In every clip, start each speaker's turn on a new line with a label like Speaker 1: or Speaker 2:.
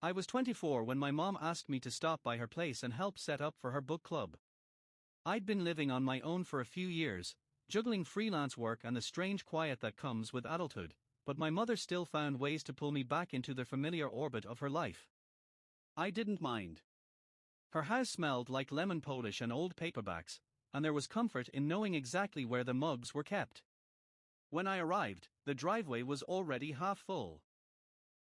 Speaker 1: I was 24 when my mom asked me to stop by her place and help set up for her book club. I'd been living on my own for a few years, juggling freelance work and the strange quiet that comes with adulthood, but my mother still found ways to pull me back into the familiar orbit of her life. I didn't mind. Her house smelled like lemon polish and old paperbacks, and there was comfort in knowing exactly where the mugs were kept. When I arrived, the driveway was already half full.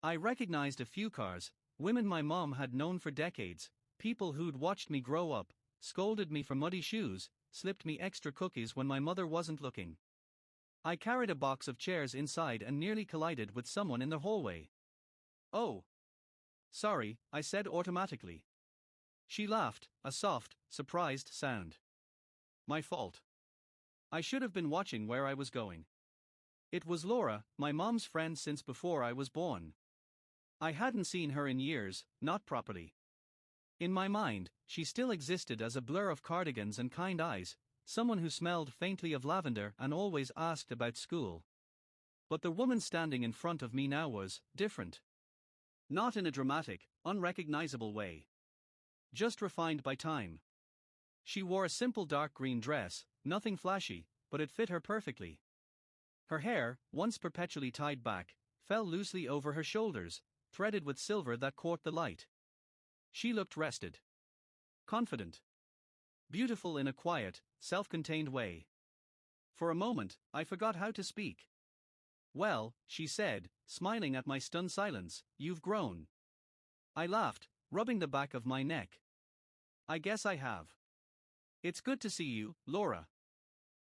Speaker 1: I recognized a few cars, women my mom had known for decades, people who'd watched me grow up, scolded me for muddy shoes, slipped me extra cookies when my mother wasn't looking. I carried a box of chairs inside and nearly collided with someone in the hallway. "Oh. Sorry," I said automatically. She laughed, a soft, surprised sound. "My fault. I should have been watching where I was going." It was Laura, my mom's friend since before I was born. I hadn't seen her in years, not properly. In my mind, she still existed as a blur of cardigans and kind eyes, someone who smelled faintly of lavender and always asked about school. But the woman standing in front of me now was different. Not in a dramatic, unrecognizable way. Just refined by time. She wore a simple dark green dress, nothing flashy, but it fit her perfectly. Her hair, once perpetually tied back, fell loosely over her shoulders, threaded with silver that caught the light. She looked rested. Confident. Beautiful in a quiet, self-contained way. For a moment, I forgot how to speak. "Well," she said, smiling at my stunned silence, "you've grown." I laughed, rubbing the back of my neck. "I guess I have. It's good to see you, Laura."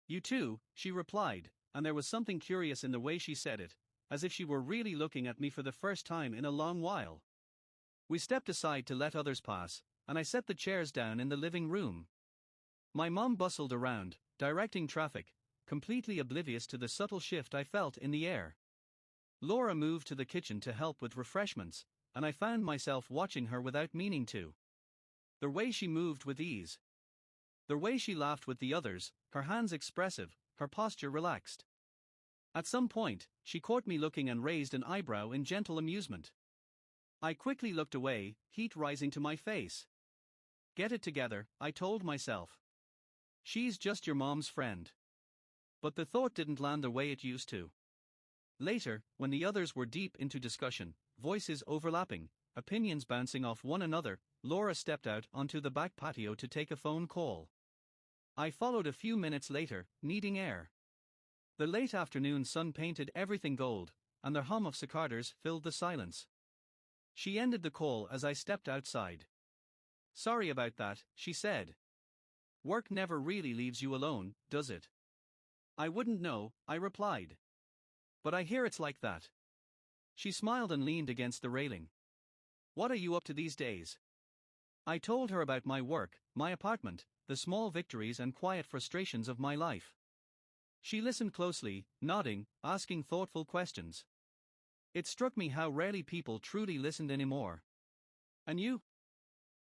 Speaker 1: "You too," she replied, and there was something curious in the way she said it, as if she were really looking at me for the first time in a long while. We stepped aside to let others pass, and I set the chairs down in the living room. My mom bustled around, directing traffic, completely oblivious to the subtle shift I felt in the air. Laura moved to the kitchen to help with refreshments, and I found myself watching her without meaning to. The way she moved with ease. The way she laughed with the others, her hands expressive, her posture relaxed. At some point, she caught me looking and raised an eyebrow in gentle amusement. I quickly looked away, heat rising to my face. "Get it together," I told myself. "She's just your mom's friend." But the thought didn't land the way it used to. Later, when the others were deep into discussion, voices overlapping, opinions bouncing off one another, Laura stepped out onto the back patio to take a phone call. I followed a few minutes later, needing air. The late afternoon sun painted everything gold, and the hum of cicadas filled the silence. She ended the call as I stepped outside. "Sorry about that," she said. "Work never really leaves you alone, does it?" "I wouldn't know," I replied. "But I hear it's like that." She smiled and leaned against the railing. "What are you up to these days?" I told her about my work, my apartment, the small victories and quiet frustrations of my life. She listened closely, nodding, asking thoughtful questions. It struck me how rarely people truly listened anymore. "And you?"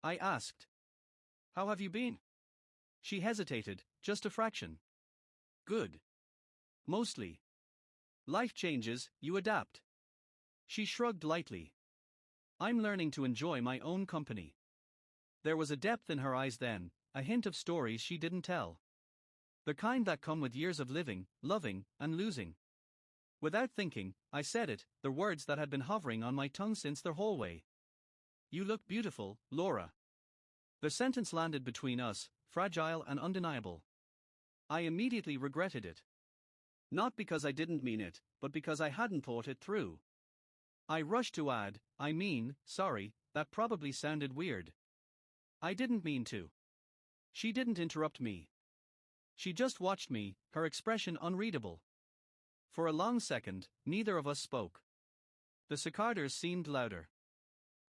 Speaker 1: I asked. "How have you been?" She hesitated, just a fraction. "Good. Mostly. Life changes, you adapt." She shrugged lightly. "I'm learning to enjoy my own company." There was a depth in her eyes then, a hint of stories she didn't tell. The kind that come with years of living, loving, and losing. Without thinking, I said it, the words that had been hovering on my tongue since the hallway. "You look beautiful, Laura." The sentence landed between us, fragile and undeniable. I immediately regretted it. Not because I didn't mean it, but because I hadn't thought it through. I rushed to add, sorry, that probably sounded weird. I didn't mean to. She didn't interrupt me. She just watched me, her expression unreadable. For a long second, neither of us spoke. The cicadas seemed louder.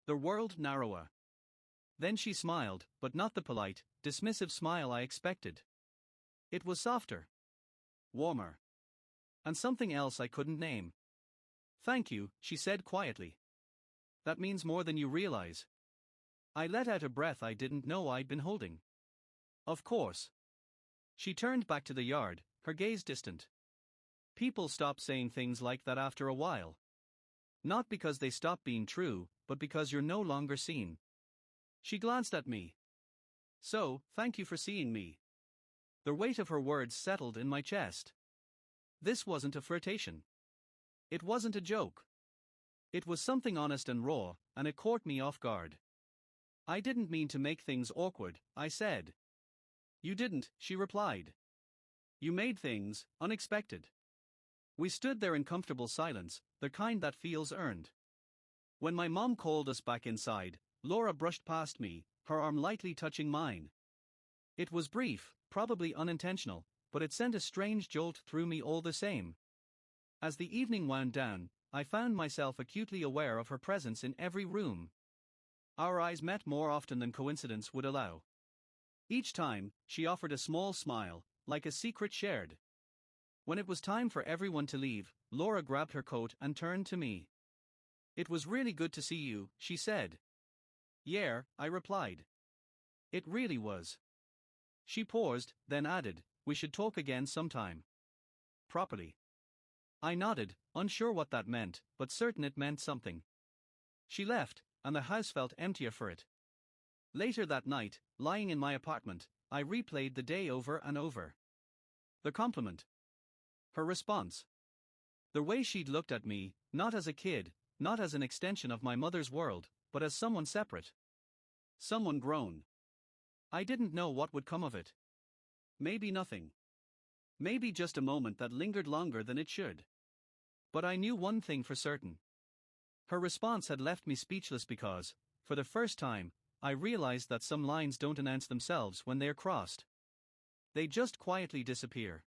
Speaker 1: The world narrower. Then she smiled, but not the polite, dismissive smile I expected. It was softer. Warmer. And something else I couldn't name. "Thank you," she said quietly. "That means more than you realize." I let out a breath I didn't know I'd been holding. "Of course." She turned back to the yard, her gaze distant. People stopped saying things like that after a while. Not because they stop being true, but because you're no longer seen. She glanced at me. So, thank you for seeing me. The weight of her words settled in my chest. This wasn't a flirtation. It wasn't a joke. It was something honest and raw, and it caught me off guard. I didn't mean to make things awkward, I said. You didn't, she replied. You made things unexpected. We stood there in comfortable silence, the kind that feels earned. When my mom called us back inside, Laura brushed past me, her arm lightly touching mine. It was brief, probably unintentional, but it sent a strange jolt through me all the same. As the evening wound down, I found myself acutely aware of her presence in every room. Our eyes met more often than coincidence would allow. Each time, she offered a small smile, like a secret shared. When it was time for everyone to leave, Laura grabbed her coat and turned to me. It was really good to see you, she said. Yeah, I replied. It really was. She paused, then added, we should talk again sometime. Properly. I nodded, unsure what that meant, but certain it meant something. She left, and the house felt emptier for it. Later that night, lying in my apartment, I replayed the day over and over. The compliment. Her response. The way she'd looked at me, not as a kid, not as an extension of my mother's world, but as someone separate. Someone grown. I didn't know what would come of it. Maybe nothing. Maybe just a moment that lingered longer than it should. But I knew one thing for certain. Her response had left me speechless because, for the first time, I realized that some lines don't announce themselves when they're crossed. They just quietly disappear.